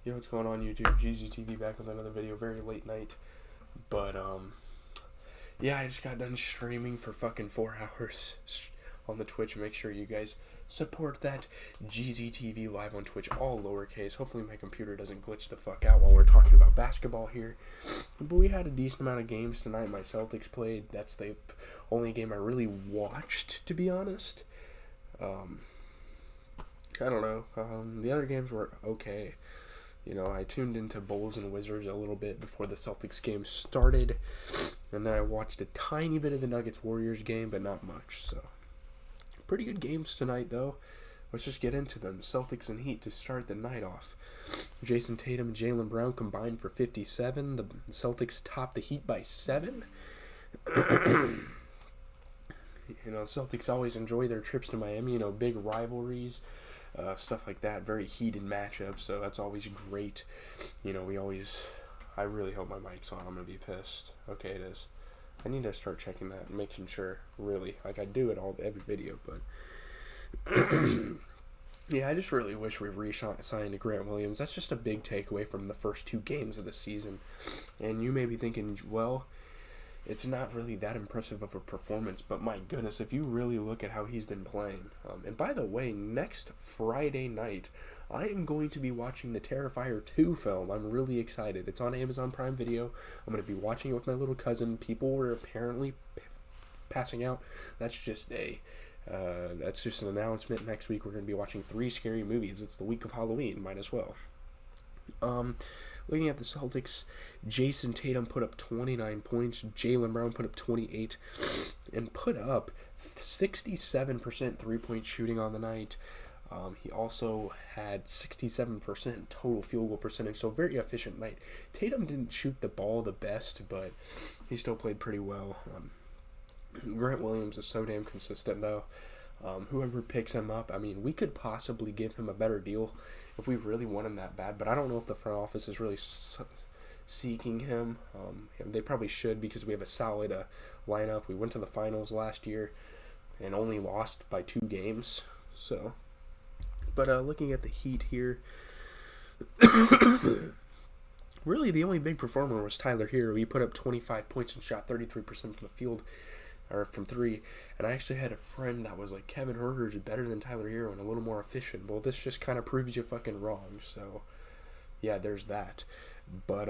Yo, what's going on YouTube? GZTV back with another video, very late night. But, yeah, I just got done streaming for fucking 4 hours on the Twitch. Make sure you guys support that. GZTV live on Twitch, all lowercase. Hopefully my computer doesn't glitch the fuck out while we're talking about basketball here. But we had a decent amount of games tonight. My Celtics played. That's the only game I really watched, to be honest. I don't know. The other games were okay. You know, I tuned into Bulls and Wizards a little bit before the Celtics game started, and then I watched a tiny bit of the Nuggets-Warriors game, but not much, so. Pretty good games tonight, though. Let's just get into them. Celtics and Heat to start the night off. Jason Tatum and Jaylen Brown combined for 57. The Celtics topped the Heat by 7. You know, the Celtics always enjoy their trips to Miami, you know, big rivalries. Stuff like that, very heated matchups, so that's always great. You know, I really hope my mic's on. I'm going to be pissed. Okay, it is. I need to start checking that and making sure, really. Like, I do it every video, but yeah, I just really wish we re-signed Grant Williams. That's just a big takeaway from the first 2 games of the season. And you may be thinking, well, it's not really that impressive of a performance, but my goodness, if you really look at how he's been playing. And by the way, next Friday night, I am going to be watching the Terrifier 2 film. I'm really excited. It's on Amazon Prime Video. I'm going to be watching it with my little cousin. People were apparently passing out. That's just an announcement. Next week, we're going to be watching 3 scary movies. It's the week of Halloween. Might as well. Looking at the Celtics, Jason Tatum put up 29 points, Jaylen Brown put up 28, and put up 67% three-point shooting on the night. He also had 67% total field goal percentage, so very efficient night. Tatum didn't shoot the ball the best, but he still played pretty well. Grant Williams is so damn consistent, though. Whoever picks him up, I mean, we could possibly give him a better deal if we really want him that bad, but I don't know if the front office is really seeking him. They probably should, because we have a solid lineup. We went to the finals last year and only lost by 2 games. So, but looking at the Heat here, really the only big performer was Tyler Hero. He put up 25 points and shot 33% from the field, or from 3, and I actually had a friend that was like, Kevin Huerter is better than Tyler Hero and a little more efficient. Well, this just kind of proves you fucking wrong, so yeah, there's that. But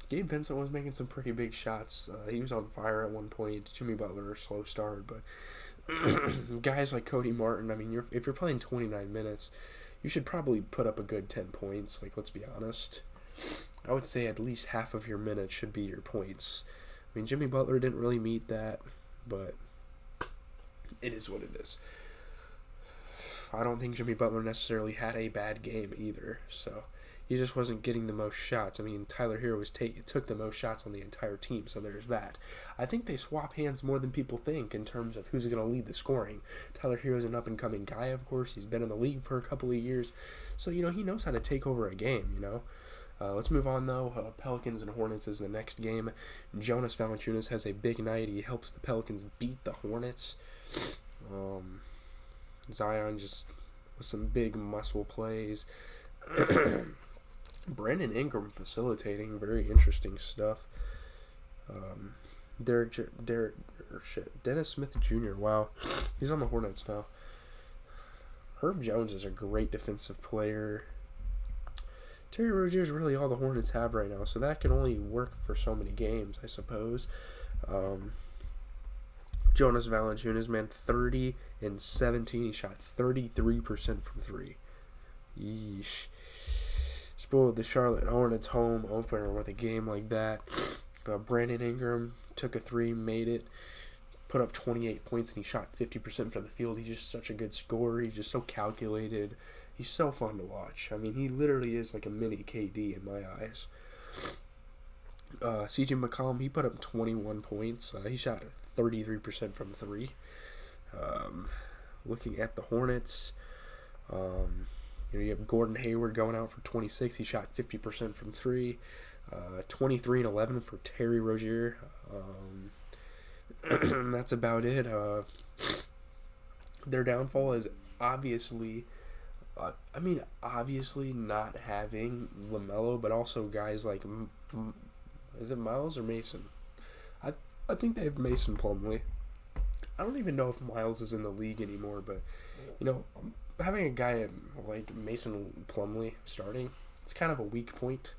Gabe Vincent was making some pretty big shots. He was on fire at one point. Jimmy Butler, slow start, but guys like Cody Martin, I mean, if you're playing 29 minutes, you should probably put up a good 10 points, like, let's be honest. I would say at least half of your minutes should be your points. I mean, Jimmy Butler didn't really meet that, but it is what it is. I don't think Jimmy Butler necessarily had a bad game either, so he just wasn't getting the most shots. I mean, Tyler Hero took the most shots on the entire team, so there's that. I think they swap hands more than people think in terms of who's going to lead the scoring. Tyler Hero's an up-and-coming guy, of course. He's been in the league for a couple of years, so, you know, he knows how to take over a game, you know. Let's move on, though. Pelicans and Hornets is the next game. Jonas Valanciunas has a big night. He helps the Pelicans beat the Hornets. Zion just with some big muscle plays. Brandon Ingram facilitating. Very interesting stuff. Dennis Smith Jr. Wow. He's on the Hornets now. Herb Jones is a great defensive player. Terry Rozier is really all the Hornets have right now, so that can only work for so many games, I suppose. Jonas Valanciunas, man, 30 and 17. He shot 33% from 3. Yeesh. Spoiled the Charlotte Hornets home opener with a game like that. Brandon Ingram took a 3, made it, put up 28 points, and he shot 50% from the field. He's just such a good scorer. He's just so calculated. He's so fun to watch. I mean, he literally is like a mini KD in my eyes. CJ McCollum, he put up 21 points. He shot 33% from 3. Looking at the Hornets, you have Gordon Hayward going out for 26. He shot 50% from 3. 23 and 11 for Terry Rozier. That's about it. Their downfall is obviously I mean, obviously not having LaMelo, but also guys like, is it Miles or Mason? I I think they have Mason Plumlee. I don't even know if Miles is in the league anymore, but you know, having a guy like Mason Plumlee starting, it's kind of a weak point.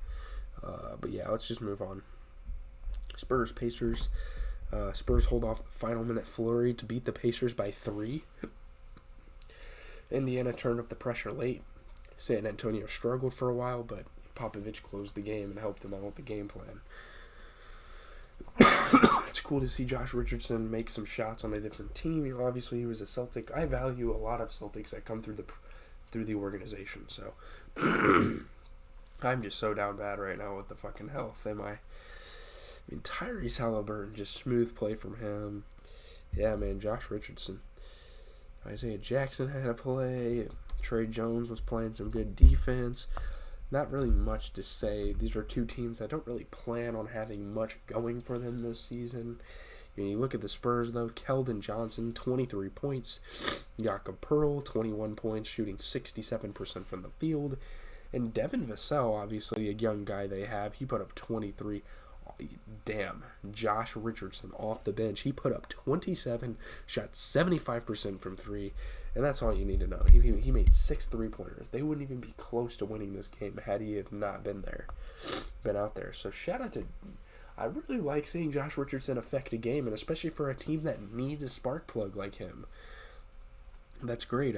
But yeah, let's just move on. Spurs Pacers. Spurs hold off the final minute flurry to beat the Pacers by 3. Indiana turned up the pressure late. San Antonio struggled for a while, but Popovich closed the game and helped them out with the game plan. It's cool to see Josh Richardson make some shots on a different team. You know, obviously he was a Celtic. I value a lot of Celtics that come through the organization. So I'm just so down bad right now with the fucking health. Am I? I mean, Tyrese Halliburton, just smooth play from him. Yeah, man, Josh Richardson. Isaiah Jackson had a play. Trey Jones was playing some good defense. Not really much to say. These are two teams that don't really plan on having much going for them this season. You look at the Spurs, though. Keldon Johnson, 23 points. Jakob Pearl, 21 points, shooting 67% from the field. And Devin Vassell, obviously a young guy they have, he put up 23. Damn, Josh Richardson off the bench. He put up 27, shot 75% from 3, and that's all you need to know. He made 6 3-pointers. They wouldn't even be close to winning this game had he have not been out there. So shout out to... I really like seeing Josh Richardson affect a game, and especially for a team that needs a spark plug like him. That's great.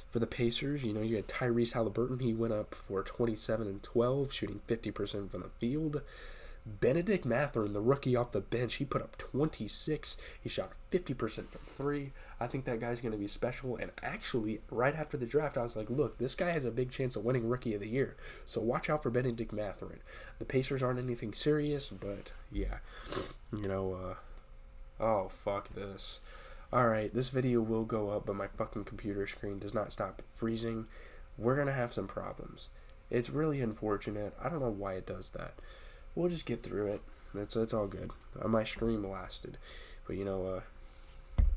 For the Pacers, you had Tyrese Halliburton. He went up for 27 and 12, shooting 50% from the field. Benedict Mathurin, the rookie off the bench, he put up 26. He shot 50% from 3. I think that guy's going to be special. And actually, right after the draft, I was like, look, this guy has a big chance of winning Rookie of the Year. So watch out for Benedict Mathurin. The Pacers aren't anything serious, but yeah. Oh, fuck this. Alright, this video will go up, but my fucking computer screen does not stop freezing. We're going to have some problems. It's really unfortunate. I don't know why it does that. We'll just get through it. It's all good. My stream lasted. But,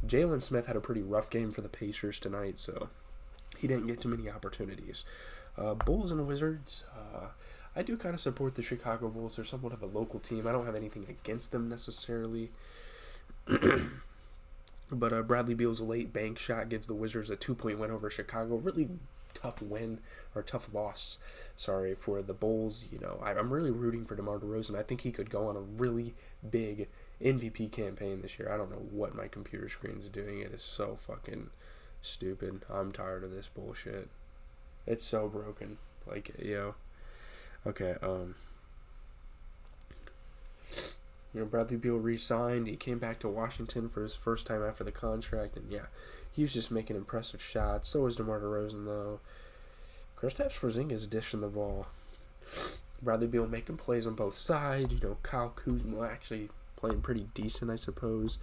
Jalen Smith had a pretty rough game for the Pacers tonight, so he didn't get too many opportunities. Bulls and Wizards. I do kind of support the Chicago Bulls. They're somewhat of a local team. I don't have anything against them necessarily. But Bradley Beal's late bank shot gives the Wizards a 2-point win over Chicago. Really tough loss, for the Bulls. I'm really rooting for DeMar DeRozan. I think he could go on a really big MVP campaign this year. I don't know what my computer screen's doing. It is so fucking stupid. I'm tired of this bullshit. It's so broken. Okay, Bradley Beal re-signed. He came back to Washington for his first time after the contract, and yeah, he was just making impressive shots. So was DeMar DeRozan, though. Kristaps Porzingis dishing the ball. Bradley Beal making plays on both sides. Kyle Kuzma actually playing pretty decent, I suppose.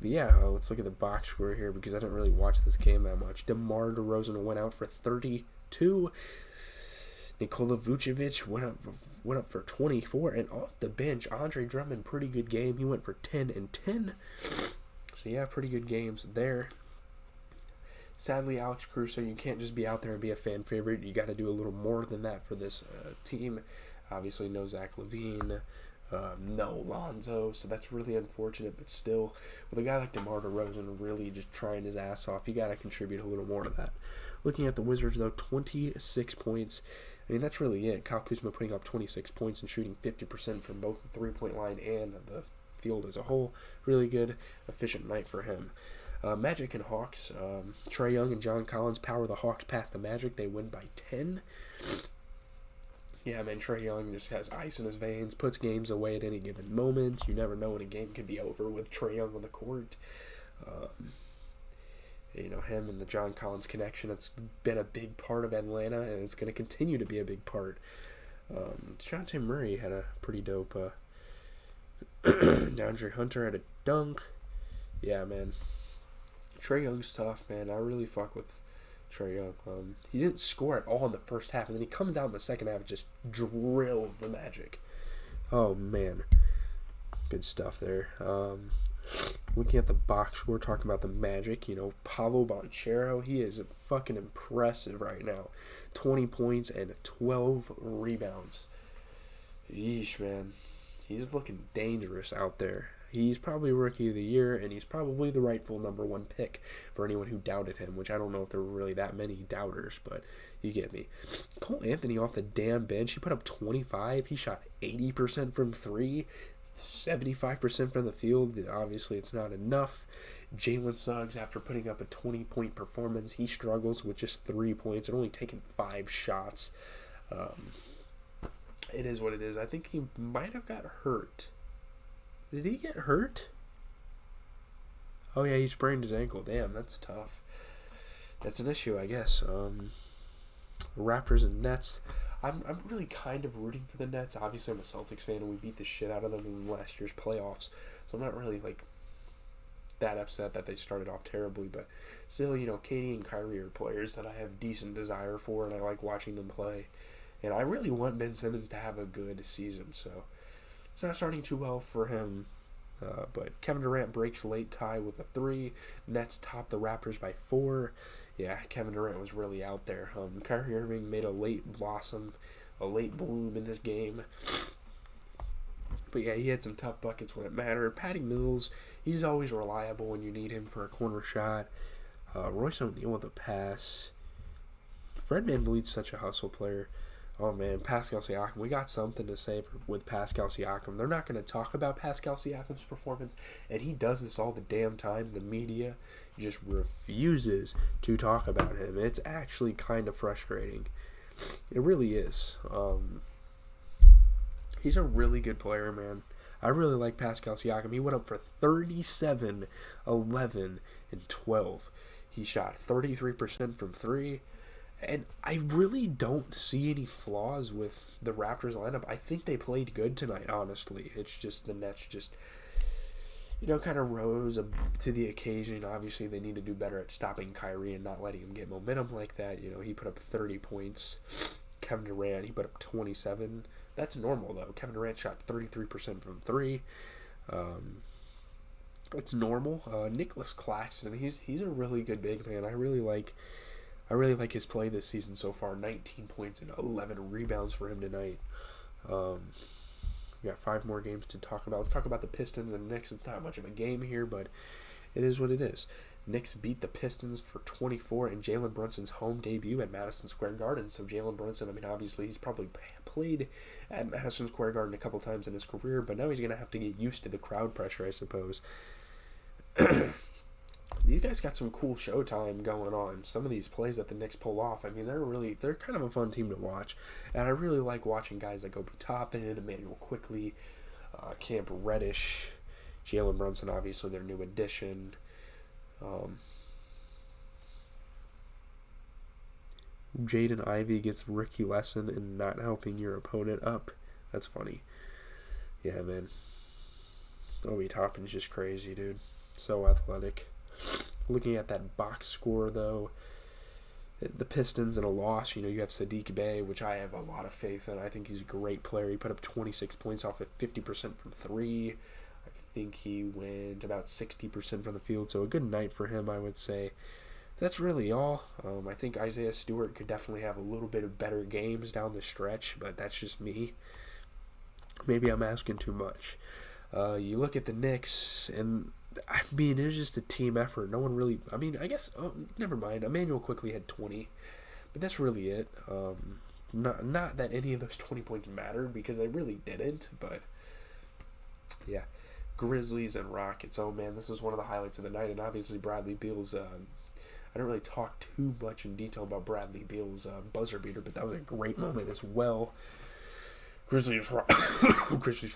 But yeah, let's look at the box score here because I didn't really watch this game that much. DeMar DeRozan went out for 32. Nikola Vucevic went up for 24, and off the bench, Andre Drummond, pretty good game. He went for 10 and 10. So yeah, pretty good games there. Sadly, Alex Caruso, you can't just be out there and be a fan favorite. You got to do a little more than that for this team. Obviously, no Zach LaVine, no Lonzo, so that's really unfortunate. But still, with a guy like DeMar DeRozan really just trying his ass off, you got to contribute a little more to that. Looking at the Wizards, though, 26 points. I mean, that's really it. Kyle Kuzma putting up 26 points and shooting 50% from both the three-point line and the field as a whole. Really good, efficient night for him. Magic and Hawks. Trae Young and John Collins power the Hawks past the Magic. They win by 10. Yeah, man, Trae Young just has ice in his veins, puts games away at any given moment. You never know when a game can be over with Trae Young on the court. Him and the John Collins connection, it's been a big part of Atlanta, and it's going to continue to be a big part. DeJounte Murray had a pretty dope DeAndre Hunter had a dunk. Yeah, man. Trae Young's tough, man. I really fuck with Trae Young. He didn't score at all in the first half, and then he comes out in the second half and just drills the Magic. Oh, man. Good stuff there. Looking at the box score, talking about the Magic, Paolo Banchero, he is fucking impressive right now. 20 points and 12 rebounds. Yeesh, man. He's looking dangerous out there. He's probably Rookie of the Year, and he's probably the rightful number one pick for anyone who doubted him, which I don't know if there were really that many doubters, but you get me. Cole Anthony off the damn bench, he put up 25. He shot 80% from 3, 75% from the field. Obviously, it's not enough. Jalen Suggs, after putting up a 20-point performance, he struggles with just 3 points and only taking 5 shots. It is what it is. I think he might have got hurt. Did he get hurt? Oh, yeah, he sprained his ankle. Damn, that's tough. That's an issue, I guess. Raptors and Nets. I'm really kind of rooting for the Nets. Obviously, I'm a Celtics fan, and we beat the shit out of them in last year's playoffs. So I'm not really, that upset that they started off terribly. But still, Katie and Kyrie are players that I have decent desire for, and I like watching them play. And I really want Ben Simmons to have a good season, so it's not starting too well for him. But Kevin Durant breaks late tie with a 3. Nets top the Raptors by 4. Yeah, Kevin Durant was really out there. Kyrie Irving made a late blossom, a late bloom in this game. But yeah, he had some tough buckets when it mattered. Patty Mills, he's always reliable when you need him for a corner shot. Royce O'Neal with a pass. Fred VanVleet's such a hustle player. Oh, man, Pascal Siakam. We got something to say with Pascal Siakam. They're not going to talk about Pascal Siakam's performance, and he does this all the damn time. The media just refuses to talk about him. It's actually kind of frustrating. It really is. He's a really good player, man. I really like Pascal Siakam. He went up for 37, 11, and 12. He shot 33% from 3. And I really don't see any flaws with the Raptors lineup. I think they played good tonight, honestly. It's just the Nets just, kind of rose to the occasion. Obviously, they need to do better at stopping Kyrie and not letting him get momentum like that. He put up 30 points. Kevin Durant, he put up 27. That's normal, though. Kevin Durant shot 33% from 3. It's normal. Nicholas Claxton, he's a really good big man. I really like his play this season so far. 19 points and 11 rebounds for him tonight. We got 5 more games to talk about. Let's talk about the Pistons and Knicks. It's not much of a game here, but it is what it is. Knicks beat the Pistons for 24 in Jalen Brunson's home debut at Madison Square Garden. So Jalen Brunson, obviously he's probably played at Madison Square Garden a couple times in his career, but now he's going to have to get used to the crowd pressure, I suppose. These guys got some cool showtime going on. Some of these plays that the Knicks pull off, they're kind of a fun team to watch. And I really like watching guys like Obi Toppin, Emmanuel Quickley, Camp Reddish, Jalen Brunson, obviously their new addition. Jaden Ivey gets rookie lesson in not helping your opponent up. That's funny. Yeah, man. Obi Toppin's just crazy, dude. So athletic. Looking at that box score, though, the Pistons in a loss, you have Sadiq Bey, which I have a lot of faith in. I think he's a great player. He put up 26 points off of 50% from 3. I think he went about 60% from the field, so a good night for him, I would say. That's really all. I think Isaiah Stewart could definitely have a little bit of better games down the stretch, but that's just me. Maybe I'm asking too much. You look at the Knicks, and it was just a team effort. No one really, I guess, never mind. Emmanuel Quickley had 20, but that's really it. Not that any of those 20 points mattered, because they really didn't, but yeah. Grizzlies and Rockets. Oh man, this is one of the highlights of the night, and obviously Bradley Beal's, I don't really talk too much in detail about Bradley Beal's buzzer beater, but that was a great moment as well. Grizzlies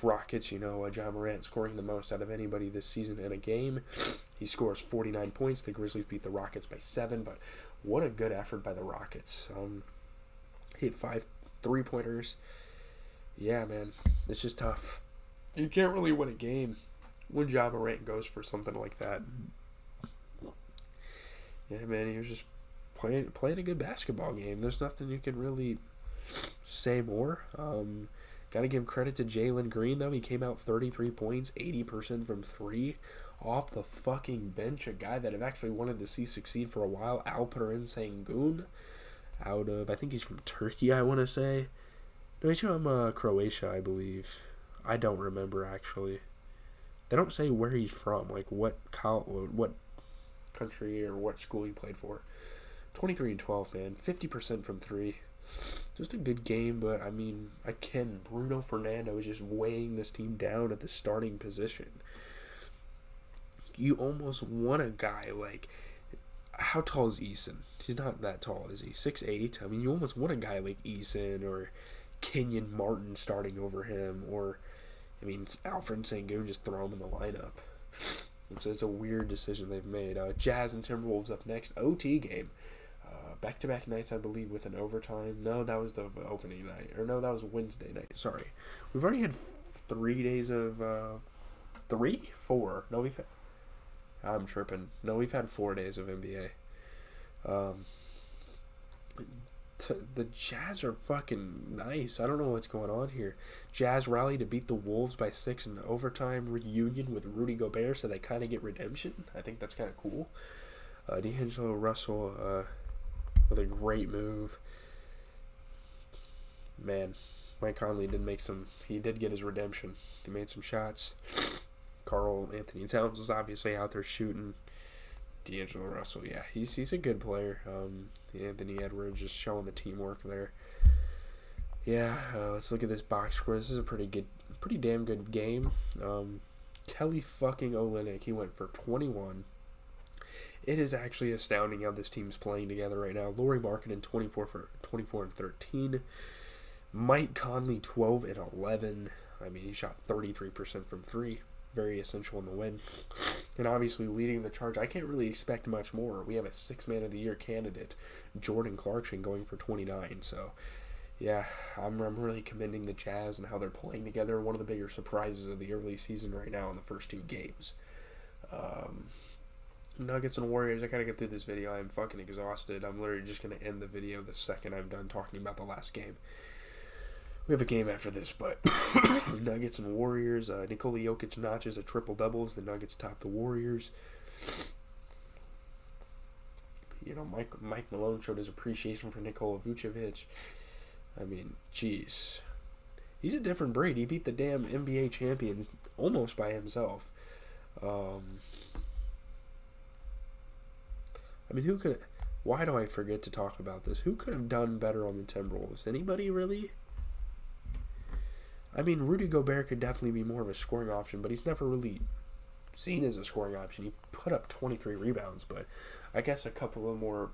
Rockets, Ja Morant scoring the most out of anybody this season in a game. He scores 49 points. The Grizzlies beat the Rockets by 7, but what a good effort by the Rockets. Hit 5 3-pointers. Yeah, man, it's just tough. You can't really win a game when Ja Morant goes for something like that. Yeah, man, he was just playing a good basketball game. There's nothing you can really say more. Got to give credit to Jalen Green, though. He came out 33 points, 80% from 3 off the fucking bench, a guy that I've actually wanted to see succeed for a while, Alperen Sengun, out of, I think he's from Turkey, I want to say. No, he's from Croatia, I believe. I don't remember, actually. They don't say where he's from, like what country or what school he played for. 23 and 12, man. 50% from three. Just a good game, but I mean, again, Bruno Fernando is just weighing this team down at the starting position. You almost want a guy like, how tall is Eason? He's not that tall, is he? 6'8"? I mean, you almost want a guy like Eason or Kenyon Martin starting over him, or, I mean, Alfred Sengun, just throw him in the lineup. And so it's a weird decision they've made. Jazz and Timberwolves up next. OT game. Back-to-back nights, I believe, with an overtime. No, that was the opening night. Or no, that was Wednesday night. Sorry. We've already had 3 days of... 4. No, I'm tripping. No, we've had 4 days of NBA. The Jazz are fucking nice. I don't know what's going on here. Jazz rally to beat the Wolves by 6 in the overtime. Reunion with Rudy Gobert, so they kind of get redemption. I think that's kind of cool. D'Angelo Russell with a great move. Man, Mike Conley did make some... He did get his redemption. He made some shots. Karl Anthony Towns was obviously out there shooting. D'Angelo Russell, yeah, he's a good player. Anthony Edwards just showing the teamwork there. Yeah, let's look at this box score. This is a pretty damn good game. Kelly fucking Olynyk, he went for 21. It is actually astounding how this team's playing together right now. Lauri Markkanen 24 and 13. Mike Conley 12 and 11. I mean, he shot 33% from three. Very essential in the win. And obviously leading the charge, I can't really expect much more. We have a 6 Man of the Year candidate, Jordan Clarkson, going for 29. So, yeah, I'm really commending the Jazz and how they're playing together. One of the bigger surprises of the early season right now in the first 2 games. Nuggets and Warriors, I gotta get through this video. I'm fucking exhausted. I'm literally just gonna end the video the second I'm done talking about the last game. We have a game after this, but Nuggets and Warriors. Nikola Jokic notches a triple-double as the Nuggets top the Warriors. You know, Mike Malone showed his appreciation for Nikola Vucevic. I mean, jeez. He's a different breed. He beat the damn NBA champions almost by himself. I mean, who could... Why do I forget to talk about this? Who could have done better on the Timberwolves? Anybody, really? I mean, Rudy Gobert could definitely be more of a scoring option, but he's never really seen as a scoring option. He put up 23 rebounds, but I guess a couple of more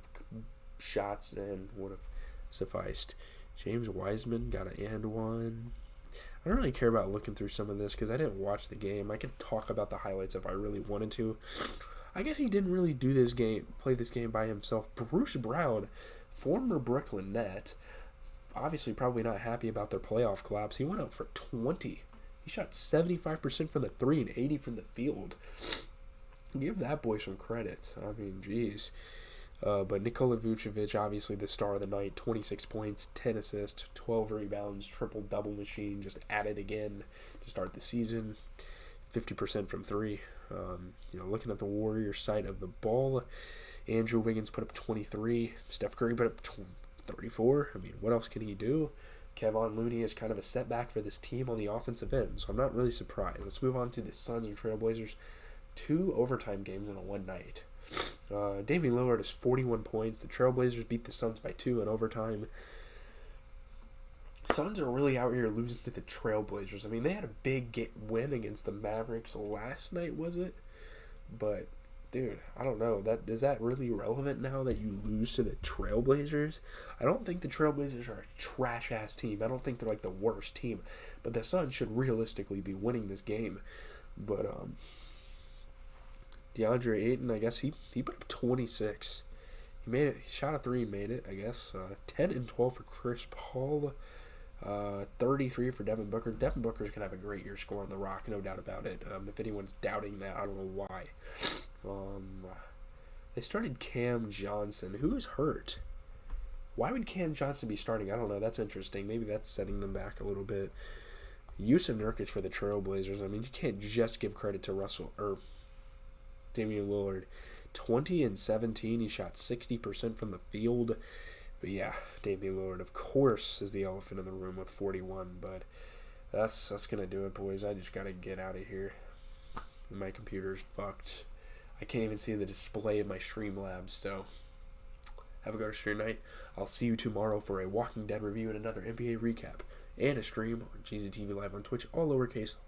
shots then would have sufficed. James Wiseman got an and one. I don't really care about looking through some of this because I didn't watch the game. I could talk about the highlights if I really wanted to. I guess he didn't really play this game by himself. Bruce Brown, former Brooklyn Net, obviously probably not happy about their playoff collapse. He went out for 20. He shot 75% from the three and 80 from the field. Give that boy some credit. I mean, geez. But Nikola Vucevic, obviously the star of the night, 26 points, 10 assists, 12 rebounds, triple-double machine, just at it again to start the season. 50% from three. Looking at the Warriors side of the ball, Andrew Wiggins put up 23. Steph Curry put up 34. I mean, what else can he do? Kevon Looney is kind of a setback for this team on the offensive end, so I'm not really surprised. Let's move on to the Suns and Trailblazers. 2 overtime games in a one night. Damian Lillard has 41 points. The Trailblazers beat the Suns by 2 in overtime. Suns are really out here losing to the Trailblazers. I mean, they had a big win against the Mavericks last night, was it? But, dude, I don't know. Is that really relevant now that you lose to the Trailblazers? I don't think the Trailblazers are a trash-ass team. I don't think they're, like, the worst team. But the Suns should realistically be winning this game. But, DeAndre Ayton, I guess he put up 26. He made it. He shot a 3 and made it, I guess. 10 and 12 for Chris Paul. 33 for Devin Booker. Devin Booker's going to have a great year scoring the rock, no doubt about it. If anyone's doubting that, I don't know why. They started Cam Johnson. Who's hurt? Why would Cam Johnson be starting? I don't know. That's interesting. Maybe that's setting them back a little bit. Yusuf Nurkic for the Trailblazers. I mean, you can't just give credit to Russell or Damian Lillard, 20 and 17. He shot 60% from the field. But yeah, Damian Lillard, of course, is the elephant in the room with 41. But that's gonna do it, boys. I just gotta get out of here. My computer's fucked. I can't even see the display of my Streamlabs, so have a good night. I'll see you tomorrow for a Walking Dead review and another NBA recap and a stream on GZTV Live on Twitch, all lowercase,